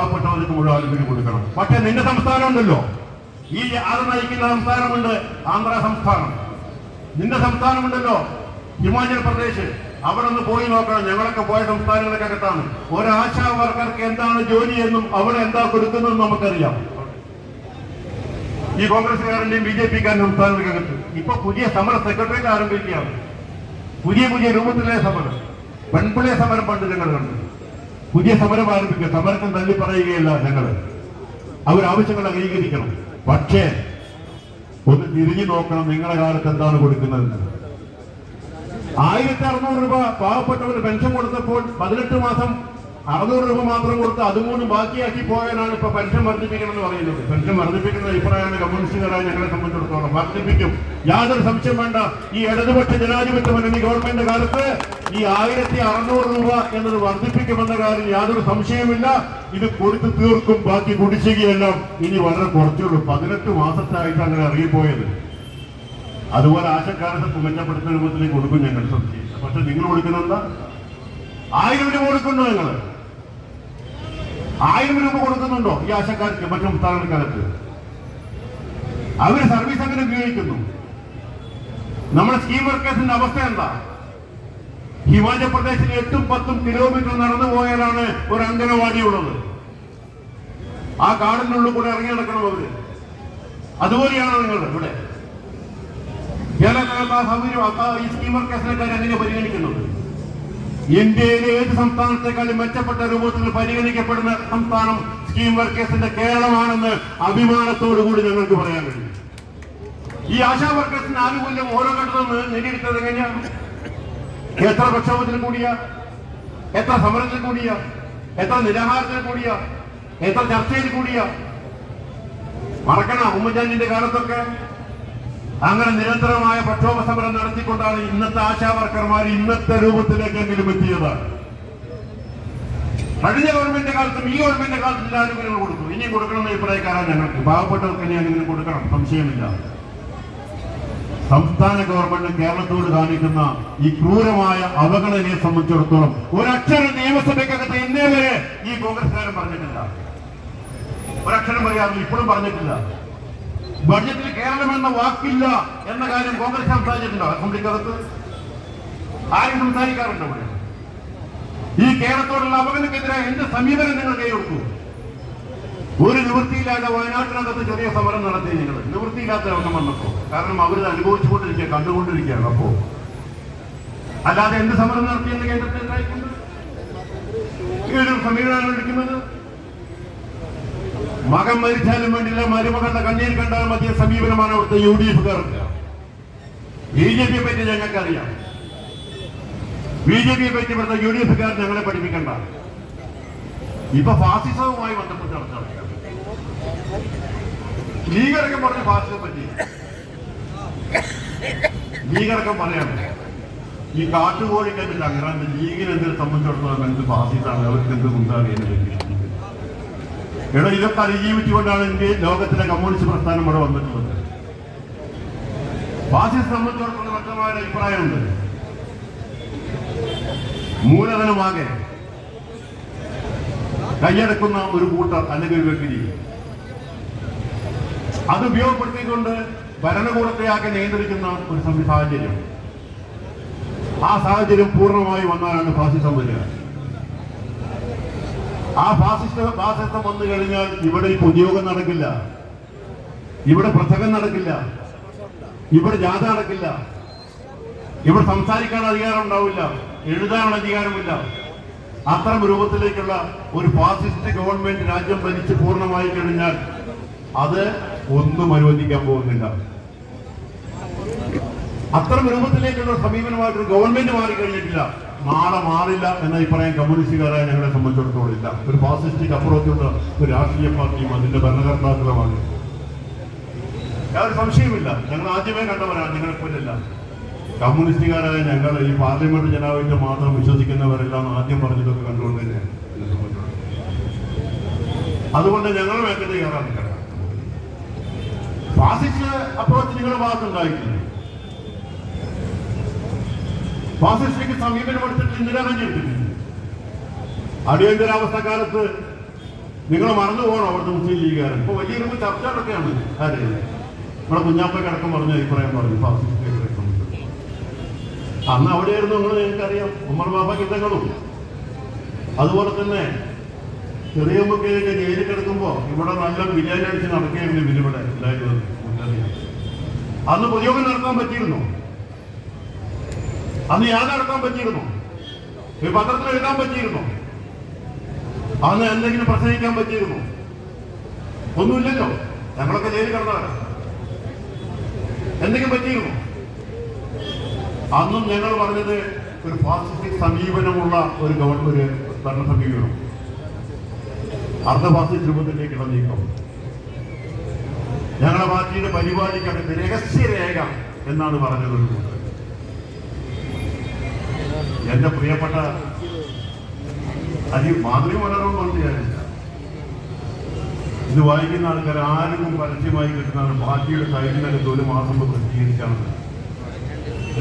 പാവപ്പെട്ടവർക്ക് മുഴുവൻ ആനുകൂല്യം കൊടുക്കണം. പക്ഷെ നിന്റെ സംസ്ഥാനം ഉണ്ടല്ലോ, ഈ അത് നയിക്കുന്ന സംസ്ഥാനമുണ്ട്, ആന്ധ്ര സംസ്ഥാനം. നിന്റെ സംസ്ഥാനമുണ്ടല്ലോ ഹിമാചൽ പ്രദേശ്, അവിടെ ഒന്ന് പോയി നോക്കണം. ഞങ്ങളൊക്കെ പോയ സംസ്ഥാനങ്ങളൊക്കെ അകത്താണ്. ഒരാശാ വർക്കർക്ക് എന്താണ് ജോലി എന്നും അവിടെ എന്താ കൊടുക്കുന്നതെന്നും നമുക്കറിയാം. ഈ കോൺഗ്രസ്സുകാരന്റെയും ബി ജെ പിക്കാരൻ്റെ സംസ്ഥാനങ്ങൾക്കകത്ത് ഇപ്പൊ പുതിയ സമര സെക്രട്ടറിയേറ്റ് ആരംഭിക്കുകയാണ്. പുതിയ പുതിയ രൂപത്തിലെ സമരം, പെൺപിള്ളെ സമരം പണ്ട് ഞങ്ങൾ കണ്ടു. പുതിയ സമരം ആരംഭിക്കുക. സമരത്തിന് തള്ളി പറയുകയല്ല ഞങ്ങൾ, അവരാവശ്യങ്ങൾ അംഗീകരിക്കണം. പക്ഷേ ഒന്ന് തിരിഞ്ഞു നോക്കണം, നിങ്ങളുടെ കാലത്ത് എന്താണ് കൊടുക്കുന്നതെന്ന്. 1600 രൂപ പാവപ്പെട്ടവന് പെൻഷൻ കൊടുത്തപ്പോൾ 18 മാസം 600 രൂപ മാത്രം കൊടുത്ത് അതുകൊണ്ട് ബാക്കിയാക്കി പോയാലാണ് ഇപ്പൊ പെൻഷൻ വർദ്ധിപ്പിക്കണം എന്ന് പറയുന്നത്. പെൻഷൻ വർദ്ധിപ്പിക്കുന്ന അഭിപ്രായമാണ് കമ്മ്യൂണിസ്റ്റുകാരായ ഞങ്ങളെ സംബന്ധിച്ചിടത്തോളം. വർദ്ധിപ്പിക്കും, യാതൊരു സംശയം വേണ്ട. ഈ ഇടതുപക്ഷ ജനാധിപത്യ മുന്നണി ഗവൺമെന്റ് കാലത്ത് ഈ 1600 രൂപ എന്നത് വർദ്ധിപ്പിക്കുമെന്ന കാര്യം യാതൊരു സംശയമില്ല. ഇത് കൊടുത്തു തീർക്കും. ബാക്കി കുടിശ്ശികയെല്ലാം ഇനി വളരെ കുറച്ചുള്ളൂ. 18 മാസത്തായിട്ട് അങ്ങനെ ഇറങ്ങിപ്പോയത്. അതുപോലെ ആശക്കാലത്ത് മെച്ചപ്പെടുത്തുന്ന രൂപത്തിലേക്ക് കൊടുക്കും ഞങ്ങൾ, സംശയിച്ച. പക്ഷെ നിങ്ങൾ കൊടുക്കുന്ന എന്താ? 1000 രൂപ കൊടുക്കുന്നു. നിങ്ങൾ 1000 രൂപ കൊടുക്കുന്നുണ്ടോ ഈ ആശക്കാർക്ക്? മറ്റു സംസ്ഥാനക്കാർക്ക് അവര് സർവീസ് അങ്ങനെ ഉപയോഗിക്കുന്നു. നമ്മുടെ സ്കീം വർക്കേഴ്സിന്റെ അവസ്ഥ എന്താ? ഹിമാചൽ പ്രദേശിൽ 8-10 കിലോമീറ്റർ നടന്നു പോയാലാണ് ഒരു അംഗനവാടി ഉള്ളത്. ആ കാടിനുള്ളിൽ കൂടെ ഇറങ്ങി നടക്കണം അവര്. അതുപോലെയാണ് നിങ്ങൾ ഇവിടെ ഈ സ്കീം വർക്കേഴ്സിനെക്കാർ എങ്ങനെ പരിഗണിക്കുന്നത്? ഇന്ത്യയിലെ ഏത് സംസ്ഥാനത്തെക്കാളും മെച്ചപ്പെട്ട രൂപത്തിൽ പരിഗണിക്കപ്പെടുന്ന സംസ്ഥാനം സ്കീം വർക്കേഴ്സിന്റെ കേരളമാണെന്ന് അഭിമാനത്തോടുകൂടി ഞങ്ങൾക്ക് പറയാൻ കഴിയും. ഈ ആശാ വർക്കേഴ്സിന്റെ ആനുകൂല്യം ഓരോ ഘട്ടത്തിൽ നേടിയെടുത്തത് എങ്ങനെയാണ്? എത്ര പ്രക്ഷോഭത്തിൽ കൂടിയ, എത്ര സമരത്തിൽ കൂടിയ, എത്ര നിരാഹാരത്തിൽ കൂടിയ, എത്ര ചർച്ചയിൽ കൂടിയ? മറക്കണം, ഉമ്മൻചാണ്ടിന്റെ കാലത്തൊക്കെ അങ്ങനെ നിരന്തരമായ പ്രക്ഷോഭ സമരം നടത്തിക്കൊണ്ടാണ് ഇന്നത്തെ ആശാ വർക്കർമാർ ഇന്നത്തെ രൂപത്തിലേക്കെങ്കിലും എത്തിയത്. കഴിഞ്ഞ ഗവൺമെന്റ് കാലത്തും ഈ ഗവൺമെന്റ് കാലത്തും ആനുകൂല്യങ്ങൾ കൊടുത്തു. ഇനിയും കൊടുക്കണമെന്ന് അഭിപ്രായക്കാരാണ് ഞങ്ങൾക്ക്. പാവപ്പെട്ടവർക്ക് ഇനി അങ്ങനെ കൊടുക്കണം, സംശയമില്ല. സംസ്ഥാന ഗവൺമെന്റ് കേരളത്തോട് കാണിക്കുന്ന ഈ ക്രൂരമായ അവഗണനയെ സംബന്ധിച്ചിടത്തോളം ഒരക്ഷരം നിയമസഭയ്ക്കകത്ത് ഇന്നേ വരെ ഈ കോൺഗ്രസ്സുകാരൻ പറഞ്ഞിട്ടില്ല. ഒരക്ഷരം പറയാറില്ല, ഇപ്പോഴും പറഞ്ഞിട്ടില്ല. ബഡ്ജറ്റിൽ കേരളം എന്ന വാക്കില്ല എന്ന കാര്യം കോൺഗ്രസ് സംസാരിച്ചിട്ടുണ്ടോ? അസംബ്ലിക്കകത്ത് ആരും സംസാരിക്കാറുണ്ട്? ഇവിടെ ഈ കേരളത്തോടുള്ള അവഗണനക്കെതിരെ എന്ത് സമീപനം നിങ്ങൾ കൈകൊടുത്തു? ഒരു നിവൃത്തിയില്ലാതെ വയനാട്ടിനകത്ത് ചെറിയ സമരം നടത്തി നിങ്ങൾ. നിവൃത്തിയില്ലാത്ത ഒന്നും വന്നപ്പോ, കാരണം അവരിത് അനുഭവിച്ചുകൊണ്ടിരിക്കുക, കണ്ടുകൊണ്ടിരിക്കുകയാണ്. അപ്പോ അല്ലാതെ എന്ത് സമരം നടത്തിയെന്ന് കേന്ദ്രത്തിൽ ഉണ്ടായിട്ടുണ്ട്? ഈ ഒരു സമീപനമാണ് വിളിക്കുന്നത്. മകൻ മരിച്ചാലും വേണ്ടില്ല, മരുമകളുടെ കണ്ണീർ കണ്ടാൽ മതിയ സമീപനമാണ് അവിടുത്തെ UDF-കാർക്ക്. BJP-യെ പറ്റി ഞങ്ങൾക്കറിയാം. BJP-യെ പറ്റി ഇവിടുത്തെ UDF-കാർ ഞങ്ങളെ പഠിപ്പിക്കണ്ട. ഇപ്പൊ ഫാസിസവുമായി ബന്ധപ്പെട്ട് നടത്തുകയാണ്. ലീഗടക്കം പറഞ്ഞ ഫാസിസത്തെ പറ്റി ലീഗടക്കം പറയാണ്. ഈ കാട്ടുകോഴിക്ക് എന്തില്ല അങ്ങനെ ലീഗിന് എന്തിനെ സംബന്ധിച്ചിടത്തോളം എന്ത് ഫാസിസാണ്, അവർക്ക് എന്ത് ഉണ്ടാകുന്നതിനെ പറ്റി. ഇവിടെ ഇതൊക്കെ അതിജീവിച്ചുകൊണ്ടാണ് ഇന്ത്യ ലോകത്തിലെ കമ്മ്യൂണിസ്റ്റ് പ്രസ്ഥാനം ഇവിടെ വന്നിട്ടുള്ളത്. ഫാസിസ്റ്റ് സംബന്ധിച്ചിടത്തോളം വ്യക്തമായ അഭിപ്രായമുണ്ട്. മൂലധനമാകെ കൈയടക്കുന്ന ഒരു കൂട്ടർ അല്ലെങ്കിൽ ഒരു വ്യക്തി അത് ഉപയോഗപ്പെടുത്തിക്കൊണ്ട് ഭരണകൂടത്തെയാകെ നിയന്ത്രിക്കുന്ന ഒരു സാഹചര്യം. ആ സാഹചര്യം പൂർണ്ണമായി വന്നാലാണ് ഫാസിസം വരിക. ആ ഫാസിസം വന്നു കഴിഞ്ഞാൽ ഇവിടെ പൊതുയോഗം നടക്കില്ല, ഇവിടെ പ്രസംഗം നടക്കില്ല, ഇവിടെ ജാഥ നടക്കില്ല, ഇവിടെ സംസാരിക്കാൻ അധികാരം ഉണ്ടാവില്ല, എഴുതാനുള്ള അധികാരമില്ല. അത്തരം രൂപത്തിലേക്കുള്ള ഒരു ഫാസിസ്റ്റ് ഗവൺമെന്റ് രാജ്യം ഭരിച്ച് പൂർണ്ണമായി കഴിഞ്ഞാൽ അത് ഒന്നും അനുവദിക്കാൻ പോകുന്നില്ല. അത്തരം രൂപത്തിലേക്കുള്ള സമീപനമായിട്ടൊരു ഗവൺമെന്റ് മാറിക്കഴിഞ്ഞിട്ടില്ല, നാളെ മാറില്ല എന്ന അഭിപ്രായം കമ്മ്യൂണിസ്റ്റുകാരായ ഞങ്ങളെ സംബന്ധിച്ചിടത്തോളം ഇല്ല. ഒരു ഫാസിസ്റ്റിക് അപ്രോച്ചുള്ള ഒരു രാഷ്ട്രീയ പാർട്ടിയും അതിന്റെ ഭരണകർത്താക്കളുമാണ്. യാതൊരു സംശയമില്ല. ഞങ്ങൾ ആദ്യമേ കണ്ടവരാണ്, നിങ്ങളെപ്പോലല്ല. കമ്മ്യൂണിസ്റ്റുകാരായ ഞങ്ങൾ ഈ പാർലമെന്റ് ജനാധിപത്യം മാത്രം വിശ്വസിക്കുന്നവരെല്ലാം ആദ്യം പറഞ്ഞതൊക്കെ കണ്ടുകൊണ്ട് തന്നെയാണ്. അതുകൊണ്ട് ഞങ്ങൾ വേണ്ടത് കയറാൻ ഫാസിസ്റ്റ് അപ്രോച്ച് നിങ്ങളുടെ ഭാഗത്തുണ്ടായിട്ടില്ല. ഫാസിസ്റ്റിക്ക് സമീപനമെടുത്തിട്ട് ഇന്ദിരാഗാന്ധി എടുത്തിട്ടില്ല. അടിയന്തരാവസ്ഥ കാലത്ത് നിങ്ങൾ മറന്നു പോകണം അവിടുത്തെ മുസ്ലിം ലീഗുകാരൻ. ഇപ്പൊ വലിയ രൂപ ചർച്ചകളൊക്കെയാണ്. ആര് നമ്മുടെ കുഞ്ഞാപ്പയ്ക്ക് അടക്കം പറഞ്ഞ അഭിപ്രായം പറഞ്ഞു ഫാസിസ്റ്റ് സംബന്ധിച്ചു. അന്ന് അവിടെയായിരുന്നു നിങ്ങൾ, നിങ്ങൾക്കറിയാം, ഉമ്മർ ബാബ യുദ്ധങ്ങളും. അതുപോലെ തന്നെ ചെറിയമ്മൊക്കെ ജയിലിൽ കിടക്കുമ്പോ ഇവിടെ നല്ല ബിരിയാണി അടിച്ച് നടക്കുകയായിരുന്നു ഇവരിവിടെ ഉണ്ടായിരുന്നത്. അന്ന് പൊതുയോഗം നടത്താൻ പറ്റിയിരുന്നു, അന്ന് യാത്ര നടത്താൻ പറ്റിയിരുന്നു, ഈ പത്രത്തിൽ എഴുതാൻ പറ്റിയിരുന്നു, അന്ന് എന്തെങ്കിലും പ്രസംഗിക്കാൻ പറ്റിയിരുന്നു? ഒന്നുമില്ലല്ലോ. ഞങ്ങളൊക്കെ ജയിലിൽ കിടന്നവരാ. എന്തെങ്കിലും പറ്റിയിരുന്നു? അന്നും ഞങ്ങൾ പറഞ്ഞത് ഒരു ഫാസിസ്റ്റ് സമീപനമുള്ള ഒരു ഗവൺമെന്റ് ഭരണ സമീപനം, അർദ്ധ ഫാസിസ്റ്റ് രൂപത്തിലേക്കുള്ള നീക്കം. ഞങ്ങളുടെ പാർട്ടിയുടെ പരിപാടിക്കകത്ത് രഹസ്യരേഖ എന്നാണ് പറഞ്ഞത്. എന്റെ പ്രിയപ്പെട്ട മാതൃ മനോരമ മന്ത്രിയായില്ല. ഇത് വായിക്കുന്ന ആൾക്കാർ ആരും പരസ്യമായി കിട്ടുന്നതാണ്. പാർട്ടിയുടെ സൈഡിനകത്ത് ഒരു മാസം പ്രസിദ്ധീകരിച്ചാണ്.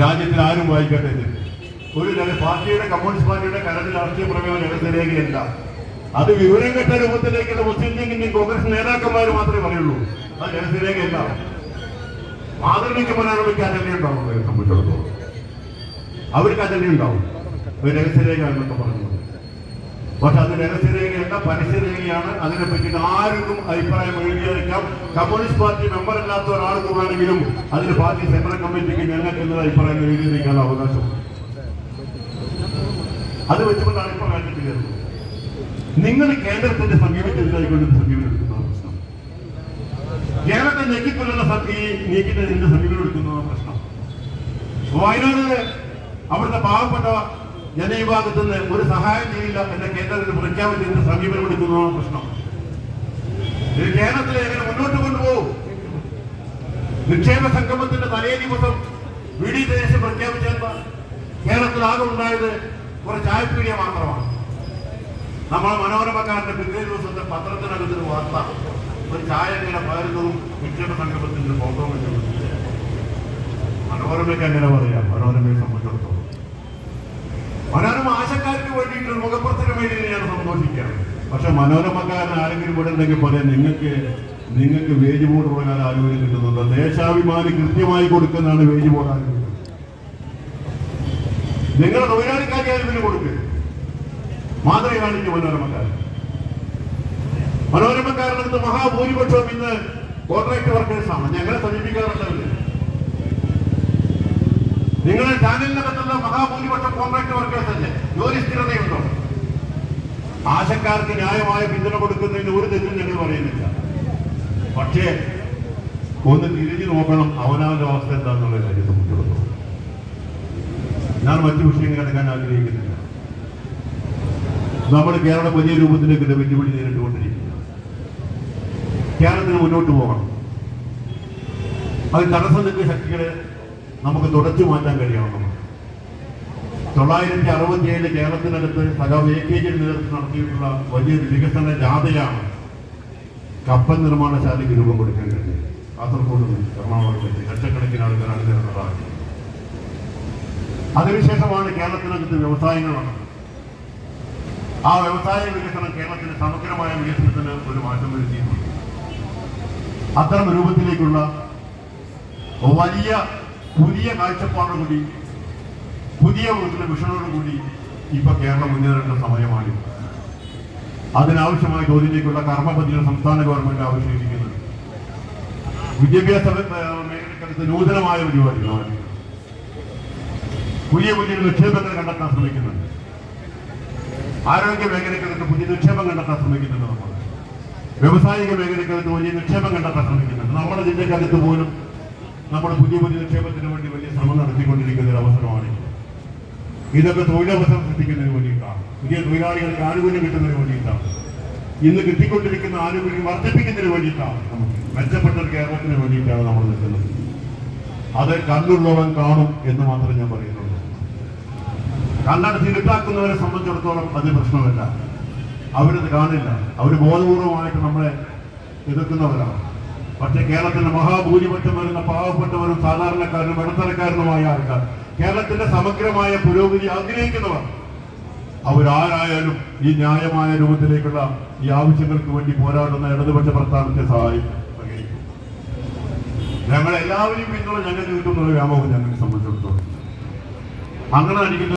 രാജ്യത്തിൽ ആരും വായിക്കട്ടെ. ഒരു പാർട്ടിയുടെ കമ്മ്യൂണിസ്റ്റ് പാർട്ടിയുടെ കരട് രാഷ്ട്രീയ പ്രമേയം രഹസ്യരേഖയല്ല. അത് വിവരം കെട്ട രൂപത്തിലേക്കുള്ള മുസ്ലിം ലീഗിന്റെയും കോൺഗ്രസ് നേതാക്കന്മാർ മാത്രമേ പറയുള്ളൂ. അത് രഹസ്യരേഖയല്ല. മാതൃകയ്ക്ക് മനോരമയ്ക്ക് അജണ്ട ഉണ്ടാവും. സംബന്ധിച്ചിടത്തോളം അവർക്ക് അജണ്ട ഉണ്ടാവും. ഒരു രഹസ്യരേഖ എന്നൊക്കെ പറഞ്ഞു. പക്ഷെ അത് രഹസ്യരേഖയല്ല, പരസ്യരേഖയാണ്. അതിനെ പറ്റിയിട്ട് ആർക്കും അഭിപ്രായം എഴുതിയേക്കാം. കമ്മ്യൂണിസ്റ്റ് പാർട്ടി മെമ്പർ അല്ലാത്ത ഒരാൾക്ക് വേണമെങ്കിലും അതിന് പാർട്ടി സെൻട്രൽ കമ്മിറ്റിക്ക് ഞങ്ങൾക്ക് എന്നത് അഭിപ്രായം എഴുതിയിരിക്കാനുള്ള അവകാശം. അത് വെച്ചുകൊണ്ടാണ് ഇപ്പോൾ വേണ്ടിട്ട് കയറുന്നത്. നിങ്ങൾ കേന്ദ്രത്തിന്റെ സമീപത്തിലായിക്കൊണ്ട് സമീപനം എടുക്കുന്ന പ്രശ്നം, കേരളത്തെ ഞെക്കിക്കൊല്ലുന്ന ഈ നീക്കിന്റെ സമീപനം എടുക്കുന്ന പ്രശ്നം. വയനാട് അവിടുത്തെ പാവപ്പെട്ട ജനവിഭാഗത്തിൽ നിന്ന് ഒരു സഹായം ചെയ്യില്ല എന്ന കേന്ദ്രത്തിന് പ്രഖ്യാപിച്ചതിന്റെ സമീപനം എടുക്കുന്നതാണ് പ്രശ്നം. ഇത് കേരളത്തിലെ എങ്ങനെ മുന്നോട്ട് കൊണ്ടുപോകും? നിക്ഷേപ സംഗമത്തിന്റെ തലേ ദിവസം VD ദിനേശൻ പ്രഖ്യാപിച്ചെന്താ? കേരളത്തിലാകെ ഉണ്ടായത് കുറെ ചായപ്പീടിയ മാത്രമാണ്. നമ്മളെ മനോരമക്കാരന്റെ പിറ്റേ ദിവസത്തെ പത്രത്തിനകത്തൊരു വാർത്ത, ഒരു ചായ ഇങ്ങനെ പകരുന്നതും നിക്ഷേപ സംഗമത്തിന്റെ ഫോട്ടോ വെച്ചു. മനോരമയ്ക്ക് അങ്ങനെ പറയാം. മനോരമയെ സംബന്ധിച്ചിടത്തോളം മനോരമ ആശക്കാർക്ക് വേണ്ടിയിട്ട് മുഖപ്രസരം വേണ്ടി ഞാൻ സന്തോഷിക്കുകയാണ്. പക്ഷെ മനോരമക്കാരൻ ആരെങ്കിലും ഇവിടെ ഉണ്ടെങ്കിൽ പറയാം, നിങ്ങൾക്ക് വേജ് ബോർഡ് പ്രകാരം ആനുകൂല്യം കിട്ടുന്നുണ്ട്. ദേശാഭിമാനി കൃത്യമായി കൊടുക്കുന്നതാണ് വേജ് ബോർഡ് ആനുകൂല്യം. നിങ്ങളുടെ തൊഴിലാളിക്കാരി ആനുകൂല്യം കൊടുക്കുക. മാതൃക കാണിക്കും മനോരമക്കാരൻ. മനോരമക്കാരനടുത്ത് മഹാഭൂരിപക്ഷവും ഇന്ന് കോൺട്രാക്ട് വർക്കേഴ്സാണ്. ഞങ്ങളെ സമീപിക്കാറുണ്ടല്ലേ? നിങ്ങളുടെ ചാനലിനകത്തുള്ള മഹാഭൂരിപക്ഷം കോൺട്രാക്ട് വർക്കേഴ്സ് അല്ലേ? ജോലി സ്ഥിരതയുണ്ടോ? ആശക്കാർക്ക് ന്യായമായ പിന്തുണ കൊടുക്കുന്നതിന് ഒരു തെറ്റും ഞങ്ങൾ പറയുന്നില്ല. പക്ഷേ ഒന്ന് തിരിഞ്ഞു നോക്കണം അവനവന്റെ അവസ്ഥ എന്താണെന്നുള്ള കാര്യം സംബന്ധിച്ചിടത്തോളം. ഞാൻ മറ്റു വിഷയങ്ങൾ എടുക്കാൻ ആഗ്രഹിക്കുന്നില്ല. നമ്മൾ കേരളം വലിയ രൂപത്തിലേക്ക് വെല്ലുവിളി നേരിട്ടുകൊണ്ടിരിക്കുക. കേരളത്തിന് മുന്നോട്ട് പോകണം. അത് തടസ്സം നിൽക്കുന്ന ശക്തികളെ നമുക്ക് തുടച്ചു മാറ്റാൻ കഴിയണം. നമുക്ക് 967 കേരളത്തിനകത്ത് സഖാവ് AKG നേതൃത്വം നടത്തിയിട്ടുള്ള വലിയൊരു വികസന ജാഥയാണ് കപ്പൽ നിർമ്മാണശാലയ്ക്ക് രൂപം കൊടുക്കാൻ കഴിഞ്ഞത്. കാസർഗോഡ് എറണാകുളത്ത് ലക്ഷക്കണക്കിന് ആളുകൾ അണിനിരന്നതാണ്. അതിനുശേഷമാണ് കേരളത്തിനകത്ത് വ്യവസായങ്ങൾ വന്നത്. ആ വ്യവസായ വികസനം കേരളത്തിന്റെ സമഗ്രമായ വികസനത്തിന് ഒരു മാറ്റം വരുത്തിയിട്ടുണ്ട്. അത്തരം രൂപത്തിലേക്കുള്ള വലിയ പുതിയ കാഴ്ചപ്പാടോടുകൂടി, പുതിയ വിഷനോടുകൂടി ഇപ്പൊ കേരളം മുന്നേറേണ്ട സമയമാണ്. അതിനാവശ്യമായ ജോലിയിലേക്കുള്ള കർമ്മപദ്ധതികൾ സംസ്ഥാന ഗവൺമെന്റ് ആവശ്യമിരിക്കുന്നത്. വിദ്യാഭ്യാസ മേഖലക്കടുത്ത് നൂതനമായ പരിപാടികളാണ്. പുതിയ നിക്ഷേപങ്ങൾ കണ്ടെത്താൻ ശ്രമിക്കുന്നുണ്ട്. ആരോഗ്യ മേഖലക്കകത്ത് പുതിയ നിക്ഷേപം കണ്ടെത്താൻ ശ്രമിക്കുന്നുണ്ട്. നമ്മൾ വ്യവസായിക മേഖലക്കകത്ത് വലിയ നിക്ഷേപം കണ്ടെത്താൻ ശ്രമിക്കുന്നുണ്ട്. നമ്മുടെ ജില്ലക്കകത്ത് പോലും നമ്മൾ പുതിയ നിക്ഷേപത്തിന് വേണ്ടി വലിയ ശ്രമം നടത്തിക്കൊണ്ടിരിക്കുന്ന ഒരു അവസരമാണ്. ഇതൊക്കെ തൊഴിലവസരം സൃഷ്ടിക്കുന്നതിന് വേണ്ടിയിട്ടാണ്. പുതിയ തൊഴിലാളികൾക്ക് ആനുകൂല്യം കിട്ടുന്നതിന് വേണ്ടിയിട്ടാണ്. ഇന്ന് കിട്ടിക്കൊണ്ടിരിക്കുന്ന ആനുകൂല്യം വർദ്ധിപ്പിക്കുന്നതിന് വേണ്ടിയിട്ടാണ്. നമുക്ക് മെച്ചപ്പെട്ട ഒരു കേരളത്തിന് വേണ്ടിയിട്ടാണ് നമ്മൾ നിൽക്കുന്നത്. അത് കണ്ണുള്ളവൻ കാണും എന്ന് മാത്രമേ ഞാൻ പറയുന്നുള്ളൂ. കണ്ണടച്ച് ഇരുട്ടാക്കുന്നവരെ സംബന്ധിച്ചിടത്തോളം അത് പ്രശ്നമല്ല. അവരത് കാണില്ല. അവർ ബോധപൂർവമായിട്ട് നമ്മളെ എതിർക്കുന്നവരാണ്. പക്ഷേ കേരളത്തിന്റെ മഹാഭൂരിപക്ഷം വരുന്ന പാവപ്പെട്ടവരും സാധാരണക്കാരനും ഇടത്തരക്കാരനുമായ ആൾക്കാർ, കേരളത്തിന്റെ സമഗ്രമായ പുരോഗതി ആഗ്രഹിക്കുന്നവർ, അവരാരായാലും ഈ ന്യായമായ രൂപത്തിലേക്കുള്ള ഈ ആവശ്യങ്ങൾക്ക് വേണ്ടി പോരാടുന്ന ഇടതുപക്ഷ പ്രസ്ഥാനത്തെ സഹായിക്കും. ഞങ്ങൾ എല്ലാവരെയും പിന്തുണ ഞങ്ങൾക്ക് കിട്ടുന്നുള്ള വ്യാമോഹം ഞങ്ങളെ സംബന്ധിച്ചിടത്തോളം അങ്ങനെ നടിക്കുന്ന